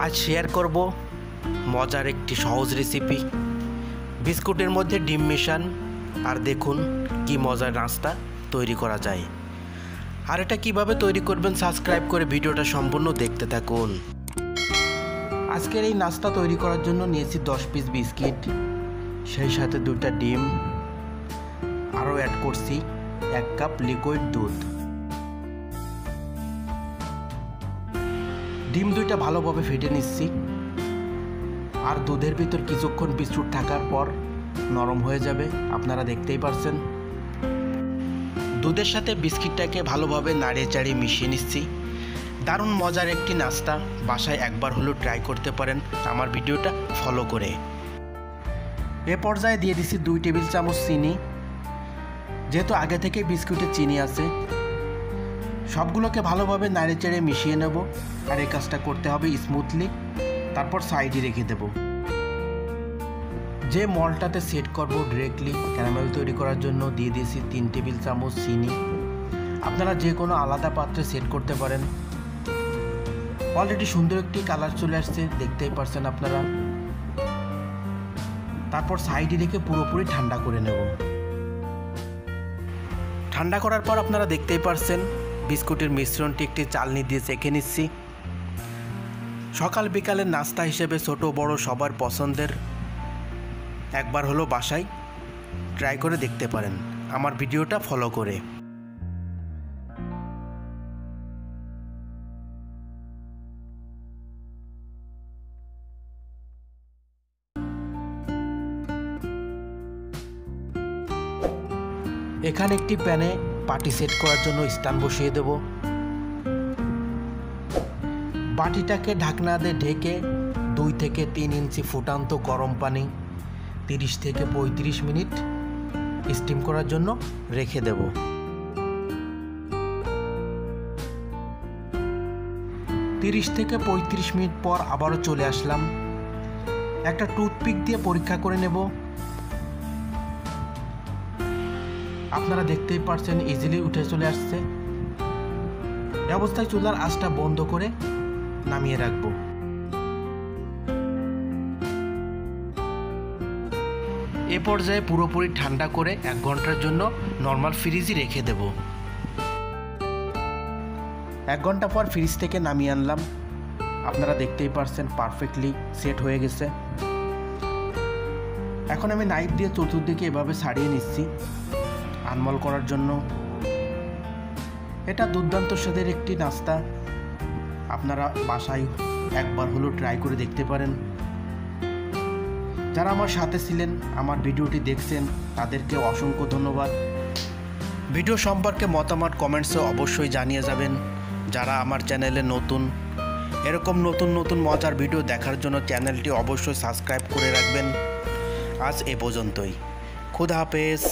আজ শেয়ার করব মজার একটি সহজ রেসিপি। বিস্কুটের মধ্যে ডিম মেশান আর দেখুন কি মজার নাস্তা তৈরি করা যায়। আর এটা কিভাবে তৈরি করবেন সাবস্ক্রাইব করে ভিডিওটা সম্পূর্ণ দেখতে থাকুন। আজকের এই নাস্তা তৈরি করার জন্য নিয়েছি 10 পিস বিস্কিট, সেই সাথে 2টা ডিম, আরও অ্যাড করছি 1 কাপ লিকুইড দুধ। ডিম 2টা ভালোভাবে ফেটে নিচ্ছি। আর দুধের ভিতর কিছুক্ষণ বিস্কুট থাকার পর নরম হয়ে যাবে, আপনারা দেখতেই পারছেন। দুধের সাথে বিস্কিটটাকে ভালোভাবে নাড়িয়ে চাড়িয়ে মিশিয়ে নিচ্ছি। দারুণ মজার একটি নাস্তা, বাসায় একবার হলেও ট্রাই করতে পারেন আমার ভিডিওটা ফলো করে। এ পর্যায়ে দিয়ে দিচ্ছি 2 টেবিল চামচ চিনি। যেহেতু আগে থেকে বিস্কুটে চিনি আছে, সবগুলোকে ভালোভাবে নাড়িয়ে চেড়ে মিশিয়ে নেব। আর এই কাজটা করতে হবে স্মুথলি, তারপর সাইডে রেখে দেব। যে মলটাতে সেট করব ডিরেক্টলি ক্যারামেল তৈরি করার জন্য দিয়ে দিয়েছি 3 টেবিল চামচ চিনি। আপনারা যে কোনো আলাদা পাত্রে সেট করতে পারেন। অলরেডি সুন্দর একটি কালার চলে আসছে, দেখতেই পারছেন আপনারা। তারপর সাইডে রেখে পুরোপুরি ঠান্ডা করে নেব। ঠান্ডা করার পর আপনারা দেখতেই পারছেন বিস্কুটের মিশ্রণটি একটি চালনি দিয়ে চেখে নিচ্ছি। সকাল বিকালের নাস্তা হিসেবে ছোট বড় সবার পছন্দের, একবার হলো বাসায় ট্রাই করে দেখতে পারেন আমার ভিডিওটা ফলো করে। এখানে একটি প্যানে বাটি সেট করার জন্য স্ট্যান্ড বসিয়ে দেব। বাটিটাকে ঢাকনা দিয়ে ঢেকে 2 থেকে 3 ইঞ্চি ফুটান্ত গরম পানি 30 থেকে 35 মিনিট স্টিম করার জন্য রেখে দেব। 30 থেকে 35 মিনিট পর আবারও চলে আসলাম। একটা টুথপিক দিয়ে পরীক্ষা করে নেব। আপনারা দেখতেই পারছেন ইজিলি উঠে চলে আসছে। এই অবস্থায় চুলার আঁচটা বন্ধ করে নামিয়ে রাখবো। এ পর্যায়ে পুরোপুরি ঠান্ডা করে 1 ঘন্টার জন্য নর্মাল ফ্রিজে রেখে দেব। 1 ঘন্টা পর ফ্রিজ থেকে নামিয়ে আনলাম। আপনারা দেখতেই পারছেন পারফেক্টলি সেট হয়ে গেছে। এখন আমি নাইফ দিয়ে চতুর্দিকে এভাবে ছাড়িয়ে নিচ্ছি আনমল করার জন্য। এটা দুর্দান্ত স্বাদের একটি নাস্তা, আপনারা বাসায় একবার হলেও ট্রাই করে দেখতে পারেন। যারা আমার সাথে ছিলেন, আমার ভিডিওটি দেখছেন, তাদেরকে অসংখ্য ধন্যবাদ। ভিডিও সম্পর্কে মতামত কমেন্টসে অবশ্যই জানিয়ে যাবেন। যারা আমার চ্যানেলে নতুন, এরকম নতুন নতুন মজার ভিডিও দেখার জন্য চ্যানেলটি অবশ্যই সাবস্ক্রাইব করে রাখবেন। আজ এ পর্যন্তই, খুদা হাফেজ।